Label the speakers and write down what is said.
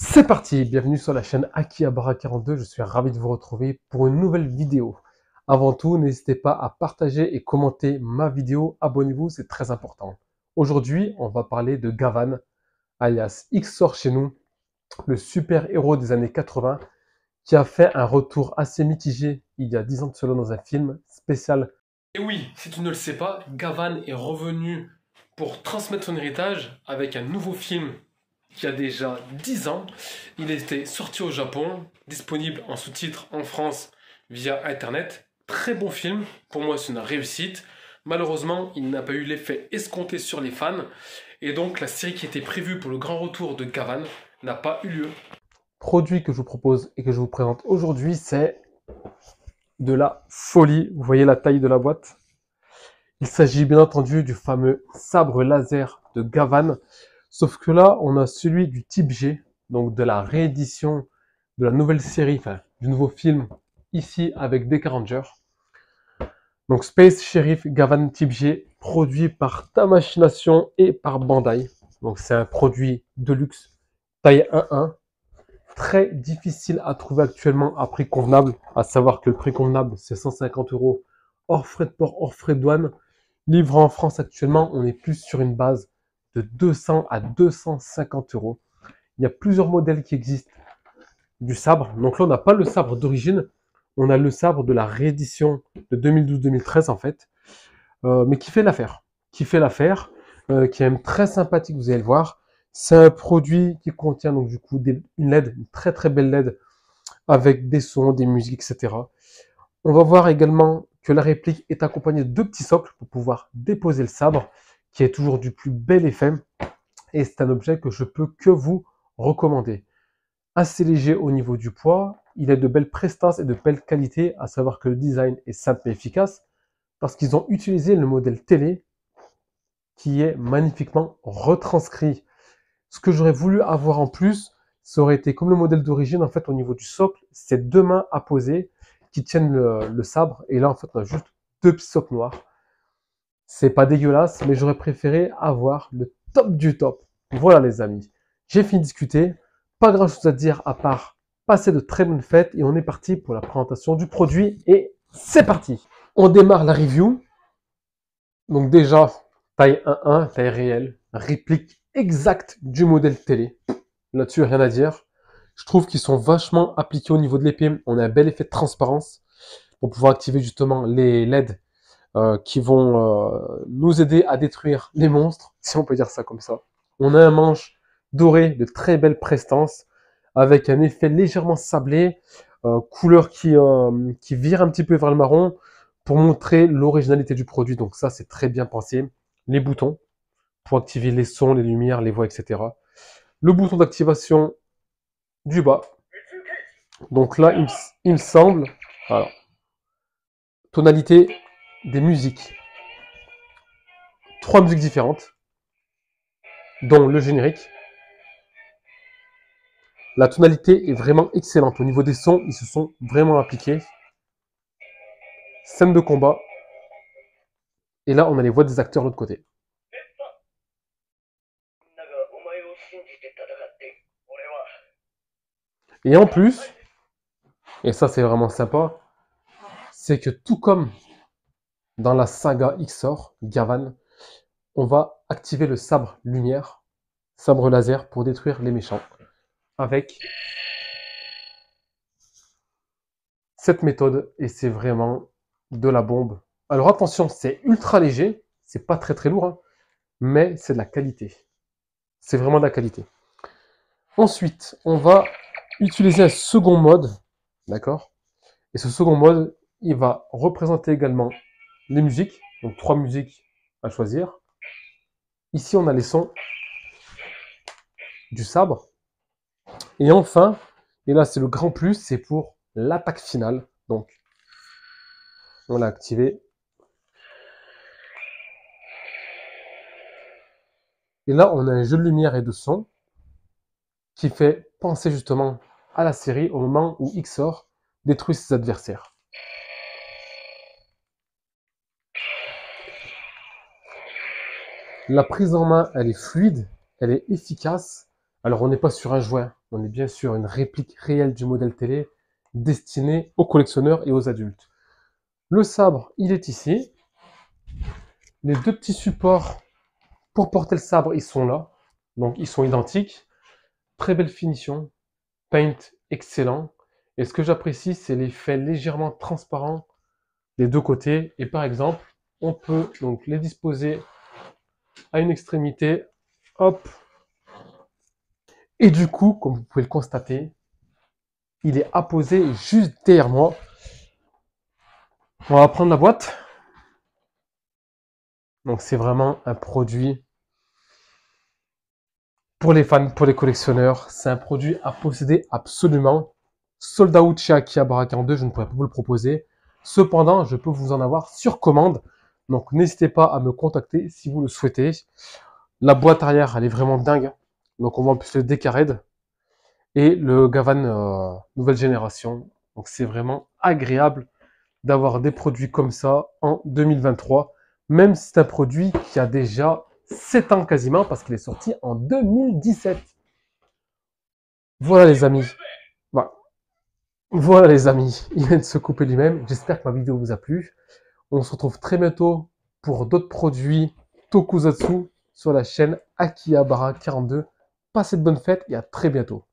Speaker 1: C'est parti, bienvenue sur la chaîne Akihabara42, je suis ravi de vous retrouver pour une nouvelle vidéo. Avant tout, n'hésitez pas à partager et commenter ma vidéo, abonnez-vous, c'est très important. Aujourd'hui, on va parler de Gavan, alias Xor chez nous, le super-héros des années 80, qui a fait un retour assez mitigé il y a 10 ans de cela dans un film spécial. Et oui, si tu ne le sais pas, Gavan est revenu pour transmettre son héritage avec un nouveau film qui a déjà 10 ans. Il était sorti au Japon, disponible en sous-titres en France via Internet. Très bon film, pour moi c'est une réussite. Malheureusement, il n'a pas eu l'effet escompté sur les fans. Et donc la série qui était prévue pour le grand retour de Gavan n'a pas eu lieu. Produit que je vous propose et que je vous présente aujourd'hui, c'est de la folie. Vous voyez la taille de la boîte? Il s'agit bien entendu du fameux sabre laser de Gavan. Sauf que là, on a celui du type G, donc de la réédition de la nouvelle série, enfin, du nouveau film, ici avec Deck Ranger. Donc Space Sheriff Gavan type G, produit par Tamashii et par Bandai. Donc c'est un produit de luxe, taille 1-1, très difficile à trouver actuellement à prix convenable, à savoir que le prix convenable c'est 150 €, hors frais de port, hors frais de douane. Livré en France actuellement, on est plus sur une base de 200 à 250 €. Il y a plusieurs modèles qui existent du sabre. Donc là, on n'a pas le sabre d'origine, on a le sabre de la réédition de 2012-2013 en fait, mais qui fait l'affaire. Qui fait l'affaire, qui est même très sympathique, vous allez le voir. C'est un produit qui contient donc du coup une LED, une très très belle LED avec des sons, des musiques, etc. On va voir également que la réplique est accompagnée de deux petits socles pour pouvoir déposer le sabre, qui est toujours du plus bel effet. Et c'est un objet que je peux que vous recommander. Assez léger au niveau du poids, il est de belle prestance et de belle qualité, à savoir que le design est simple et efficace, parce qu'ils ont utilisé le modèle télé qui est magnifiquement retranscrit. Ce que j'aurais voulu avoir en plus, ça aurait été comme le modèle d'origine, en fait, au niveau du socle, c'est deux mains à poser qui tiennent le sabre, et là, en fait, on a juste deux petits socles noirs. C'est pas dégueulasse, mais j'aurais préféré avoir le top du top. Voilà, les amis. J'ai fini de discuter. Pas grand chose à dire à part passer de très bonnes fêtes, et on est parti pour la présentation du produit, et c'est parti. On démarre la review. Donc déjà, taille 1-1, taille réelle, réplique exacte du modèle télé. Là-dessus, rien à dire. Je trouve qu'ils sont vachement appliqués au niveau de l'épée. On a un bel effet de transparence pour pouvoir activer justement les LED qui vont nous aider à détruire les monstres, si on peut dire ça comme ça. On a un manche doré de très belle prestance, avec un effet légèrement sablé, couleur qui vire un petit peu vers le marron, pour montrer l'originalité du produit. Donc ça, c'est très bien pensé. Les boutons, pour activer les sons, les lumières, les voix, etc. Le bouton d'activation du bas. Donc là, il me semble, alors, tonalité des musiques. 3 musiques différentes, dont le générique. La tonalité est vraiment excellente. Au niveau des sons, ils se sont vraiment appliqués. Scène de combat. Et là, on a les voix des acteurs de l'autre côté. Et en plus, et ça c'est vraiment sympa, c'est que tout comme dans la saga Xor, Gavan, on va activer le sabre lumière, sabre laser, pour détruire les méchants. Avec cette méthode, et c'est vraiment de la bombe. Alors attention, c'est ultra léger, c'est pas très très lourd, hein, mais c'est de la qualité. C'est vraiment de la qualité. Ensuite, on va utiliser un second mode, d'accord? Et ce second mode, il va représenter également les musiques, donc 3 musiques à choisir. Ici, on a les sons du sabre. Et enfin, et là c'est le grand plus, c'est pour l'attaque finale. Donc, on l'a activé. Et là, on a un jeu de lumière et de son qui fait penser justement à la série au moment où Xor détruit ses adversaires. La prise en main, elle est fluide, elle est efficace, Alors, on n'est pas sur un jouet, on est bien sur une réplique réelle du modèle télé destiné aux collectionneurs et aux adultes. Le sabre, il est ici. Les deux petits supports pour porter le sabre, ils sont là. Donc, ils sont identiques. Très belle finition. Paint excellent. Et ce que j'apprécie, c'est l'effet légèrement transparent des deux côtés. Et par exemple, on peut donc les disposer à une extrémité. Hop. Et du coup, comme vous pouvez le constater, il est apposé juste derrière moi. On va prendre la boîte. Donc c'est vraiment un produit pour les fans, pour les collectionneurs. C'est un produit à posséder absolument. Sold out chez Akihabara 42, je ne pourrais pas vous le proposer. Cependant, je peux vous en avoir sur commande. Donc n'hésitez pas à me contacter si vous le souhaitez. La boîte arrière, elle est vraiment dingue. Donc on voit en plus le Decared et le Gavan nouvelle génération. Donc c'est vraiment agréable d'avoir des produits comme ça en 2023. Même si c'est un produit qui a déjà 7 ans quasiment parce qu'il est sorti en 2017. Voilà les amis. Voilà. Voilà les amis. Il vient de se couper lui-même. J'espère que ma vidéo vous a plu. On se retrouve très bientôt pour d'autres produits Tokusatsu sur la chaîne Akihabara 42. Passez de bonnes fêtes et à très bientôt.